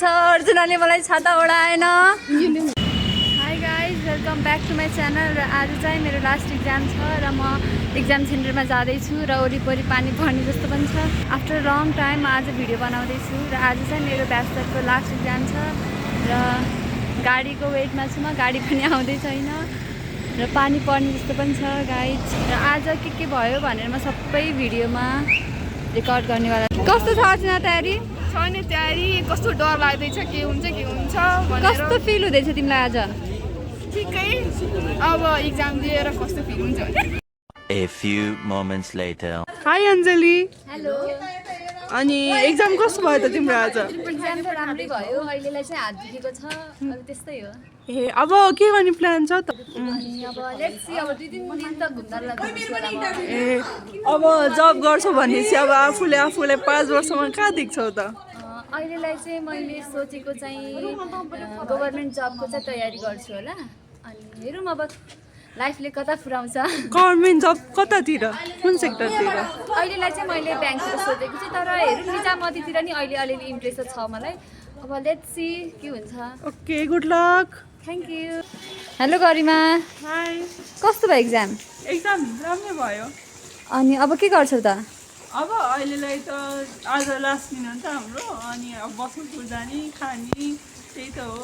अर्जुनले मलाई छाता ओढाएन। Hi guys, welcome back to my channel. र आज चाहिँ मेरो लास्ट इक्जाम छ र म इक्जाम सेन्टरमा जाँदैछु र वरिपरि पानी पर्ने जस्तो पनि छ। आफ्टर लङ टाइम म आज भिडियो बनाउँदैछु र आज चाहिँ मेरो ब्याचलरको लास्ट इक्जाम छ र गाडीको वेटमा छु म। गाडी पनि आउँदै छैन र पानी पर्ने जस्तो पनि छ गाइज। र आज के भयो भनेर म सबै भिडियोमा रेकर्ड गर्नेवाला। कस्तो छ अर्चना तयारी? छैन तयारी, कस्तो डर लाग्दैछ के हुन्छ भनेर। कस्तो फिल हुँदैछ तिमीलाई आज? ठिकै, अब इक्जाम दिएर कस्तो फिल हुन्छ भने। A few moments later. High Anjali. Hello. अनि एक्जाम कस्तो भयो त तिम्रो आज? इक्जाम त राम्रै भयो, अहिलेलाई चाहिँ हात दुखेको छ, अब त्यस्तै हो। ए अब के गर्ने प्लान छ त? अनि अब लेट्स सी, अब 2-3 दिन त घुम्न लाग्छु होला म। ए अब जब गर्छौ भने चाहिँ अब आफूलाई 5 वर्षमा कहाँ देख्छौ त? अहिलेलाई चाहिँ मैले सोचेको चाहिँ गभर्मेन्ट जबको चाहिँ तयारी गर्छु होला। अनि हेरौँ अब लाइफले कता पुऱ्याउँछ। गभर्मेन्ट जब कतातिर, कुन सेक्टरतिर? अहिलेलाई चाहिँ मैले ब्याङ्कतिर सोचेको छु, तर हेरौँ निजामतीतिर नि अहिले अलिअलि इन्ट्रेस्ट छ मलाई। अब लेट्स सी के हुन्छ। Okay, good lock. Thank you. Hello Garima, high. कस्तो भयो इक्जाम? एक्जाम राम्रै भयो। अनि अब के गर्छौ त? अब अहिलेलाई त आज लास्ट दिन हो नि त हाम्रो, अनि अब बस्नु जाने खाने त्यही त हो।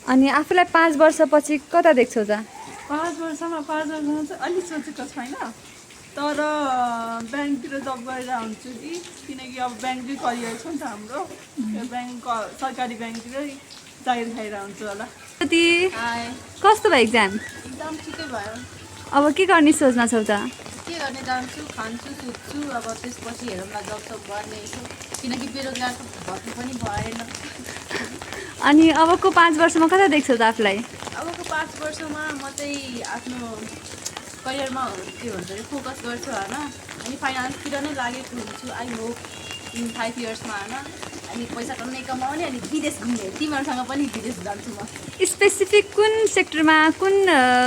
अनि आफूलाई 5 वर्षपछि कता देख्छौ त? 5 वर्षमा चाहिँ अलिक सोचेको छैन, तर ब्याङ्कतिर जब गरेर हुन्छु कि, किनकि अब ब्याङ्कै करियर छ नि त हाम्रो। ब्याङ्क सरकारी ब्याङ्कतिरै जागिर खाएर हुन्छु होला। कस्तो भयो इक्जाम? एकदम ठिकै भयो। अब के गर्ने सोचमा छौ त? के गर्ने, जान्छु, खान्छु, सुत्छु। अब त्यसपछि हेरौँला जब गर्ने, किनकि बेरोजगार त भर्ती पनि भएन। अनि अबको 5 वर्षमा कता देख्छौ त आफूलाई? अबको 5 वर्षमा म चाहिँ आफ्नो करियरमा के भन्छ अरे फोकस गर्छु होइन। अनि फाइनेन्सतिर नै लागेको हुन्छु आई होप इन 5 इयर्समा होइन। अनि पैसा टन्नै कमाउने, अनि विदेश घुम्ने, तिमीहरूसँग पनि विदेश जान्छु म। स्पेसिफिक कुन सेक्टरमा, कुन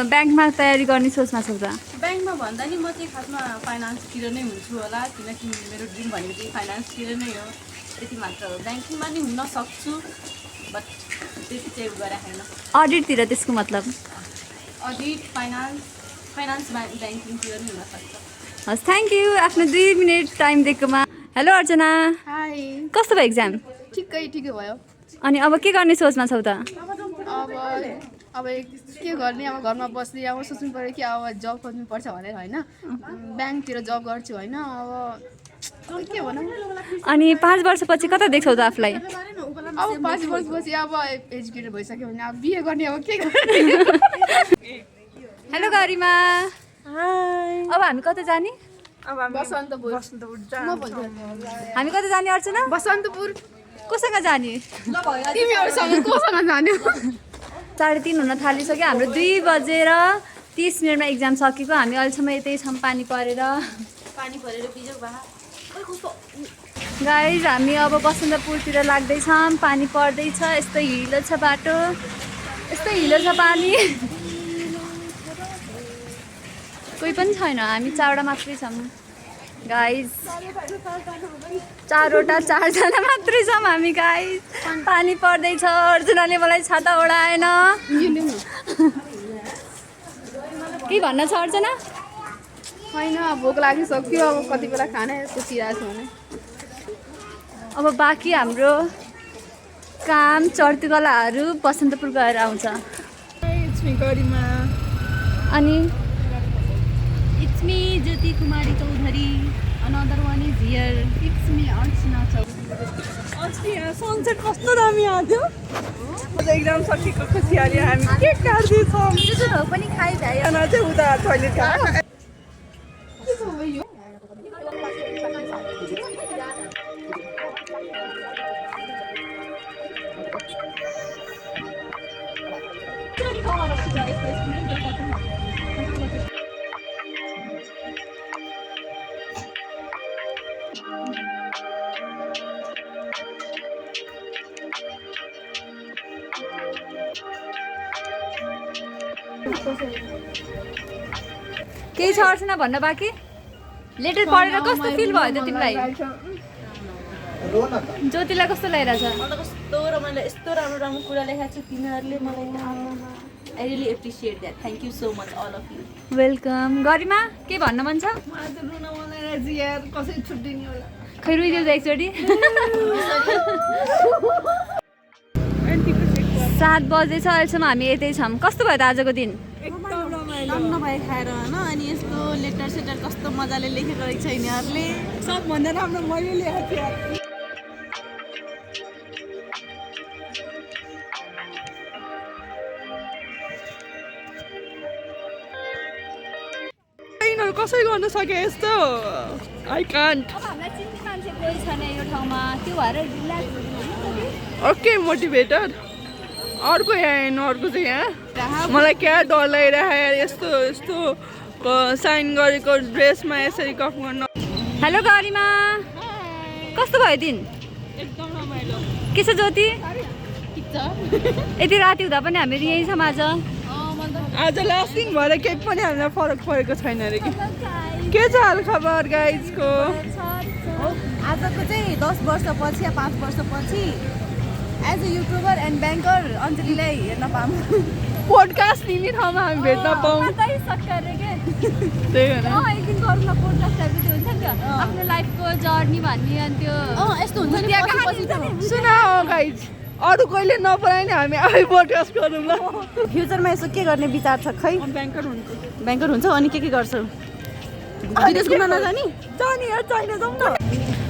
ब्याङ्कमा तयारी गर्ने सोचमा छौ त? ब्याङ्कमा भन्दा नि म चाहिँ खासमा फाइनेन्सतिर नै हुन्छु होला, किनकि मेरो ड्रिम भनेको चाहिँ फाइनेन्सतिर नै हो। त्यति मात्र हो, ब्याङ्किङमा नि हुन सक्छु, बट त्यति चाहिँ गरेर छैन। अडिटतिर त्यसको मतलब? अडिट, फाइनेन्स ब्याङ्किङतिर नै हुनसक्छ। हस्, थ्याङ्क यू आफ्नो 2 मिनट टाइम दिएकोमा। हेलो अर्चना, हाई। कस्तो भयो इक्जाम? ठिकै भयो। अनि अब के गर्ने सोचमा छौ त? अब के गर्ने, अब घरमा बस्दै अब सोच्नु पऱ्यो कि अब जब खोज्नुपर्छ भनेर होइन। ब्याङ्कतिर जब गर्छु होइन। अब के भनौँ। अनि 5 वर्षपछि कता देख्छौ त आफूलाई? अब 5 वर्षपछि अब एजुकेटेड भइसक्यो भने अब बिहे गर्ने, अब के गर्ने। हेलो गरिमा, हाई। अब हामी कता जाने? अब हामी बसन्तपुर हामी कता जाने अर्चना? बसन्तपुर। कोसँग जाने? तिमीहरूसँग कोसँग जाने? 3:30 हुन थालिसक्यो। हाम्रो 2:30 इक्जाम सकेको। हामी अहिलेसम्म यतै छौँ पानी परेर। बिजोग भए गाइज, हामी अब बसन्तपुरतिर लाग्दैछौँ। पानी पर्दैछ, यस्तो हिलो छ बाटो, यस्तो हिलो छ पानी। कोही पनि छैन, हामी 4वटा मात्रै छौँ गाइज। 4जना मात्रै छौँ हामी गाइज। पानी पर्दैछ, अर्जुनले मलाई छाता ओढाएन। के भन्न छ अर्चना? होइन, भोक लागिसक्यो, अब कति बेला खाने सोचिरहेको छु भने। अब बाँकी हाम्रो काम चर्तीकलाहरू बसन्तपुर गएर आउँछ। गरिमा। अनि it's me Jyoti Kumari Chaudhary, another one is here, it's me Archana Chaudhary. अस्ति यहाँ सनसेट कस्तो दामी आएको थियो। एक्जाम सकेको खुसियाली हामी केक काट्दैछौँ। त्यसो पनि खाइभ्यायो। खाना चाहिँ उता टोइलेट गएको। केही छ अर्चना भन्न बाँकी? लेटर पढेर कस्तो फिल भयो त तिमीलाई? ज्योतिलाई कस्तो लागिरहेछ? मलाई कस्तो रमाइलो यस्तो राम्रो राम्रो कुरा लेखाएको छ तिमीहरूले मलाई I really appreciate that thank you so much all of you welcome. Garima के भन्न मन छ? आज रुन मन लागिरहेछ यार, कसरी छुट्टिने होला। खै रुइदेऊ त एकचोटि। 7 बजेछ, अहिलेसम्म हामी यतै छौँ। कस्तो भयो त आजको दिन? एकदम रमाइलो। टन्न भए खाएर होइन अनि यस्तो लेटर सेटर कस्तो मजाले लेखेको रहेछ यिनीहरूले सबभन्दा राम्रो मैले लेखेको थिएँ यार। यिनीहरू कसरी गर्न सके यस्तो? I can't. अब हामीलाई चिन्ने मान्छे कोही छैन यो ठाउँमा, त्यो भएर रिल्याक्स। Okay motivated. अर्को यहाँ हेर्नु, अर्को चाहिँ यहाँ। मलाई क्या डर लागिरहेको यार, यस्तो यस्तो साइन गरेको ड्रेसमा यसरी गफ गर्न। हेलो गरिमा, कस्तो भयो दिन? एकदम रमाइलो। के छ ज्योति? ठिक छ यति राति हुँदा पनि हामीहरू यहीँ छौँ आज। आज लास्टिङ भएर केही पनि हामीलाई फरक परेको छैन अरे कि। के छ हाल खबर गाइजको? आजको चाहिँ 10 वर्षपछि या 5 वर्षपछि as a YouTuber and banker अञ्जलीलाई हेर्न पाऊँ पोडकास्ट लिने ठाउँमा हामी भेट्न पाऊँ। त्यही सक्कर के? त्यही भएर एक दिन गरौँ न पोडकास्ट टाइपको, त्यो हुन्छ नि त्यो आफ्नो लाइफको जर्नी भन्ने अनि त्यो यस्तो हुन्छ नि पछि त सुन गाइज, अरू कहिले नपरायो नि हामी आफै पोडकास्ट गरौँ ल। फ्युचरमा यसो के गर्ने विचार छ खै? ब्याङ्कर हुन्छ। ब्याङ्कर हुन्छ अनि के गर्छौ? विदेश घुम्न नजाने? जाने यार, चाइना जाउँ न।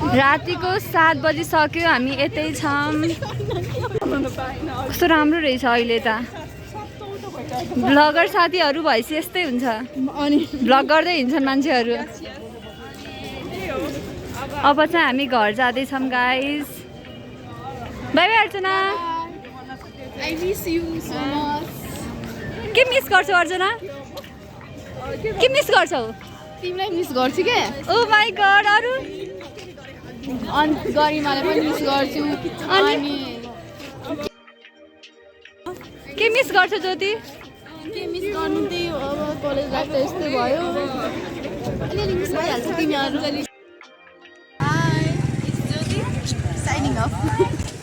रातिको 7 बजिसक्यो, हामी यतै छौँ। कस्तो राम्रो रहेछ अहिले त। भ्लगर साथीहरू भएपछि यस्तै हुन्छ, अनि भ्लग गर्दै हिँड्छन् मान्छेहरू। अब चाहिँ हामी घर जाँदैछौँ guys. By by Archana. I miss you so much. के मिस गर्छौ अर्चना? के मिस गर्छौ? तिमीलाई मिस गर्छु के? ओ माई गड। अरू अनि गरिमालाई पनि मिस गर्छु। अनि के मिस गर्छौ ज्योति? के मिस गर्नु त्यही हो, अब कलेज लाइफ त यस्तै भयो। अलिअलि मिस भइहाल्छ तिमीहरू। Hi it's Jyoti signing off.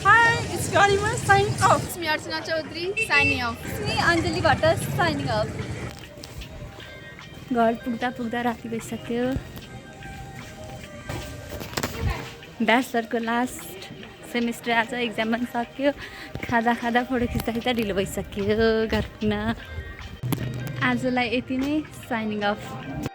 Hi it's Garima sign off. Me Archana Chaudhary signing off. Me Anjali Bhatt signing off. घर पुग्दा पुग्दा राति भइसक्यो। ब्याचलरको लास्ट सेमिस्टर आज एक्जाम पनि सक्यो। खाँदा खाँदा फोटो खिच्दा खिच्दा ढिलो भइसक्यो घर पुग्न। आजलाई यति नै, साइनिङ अफ।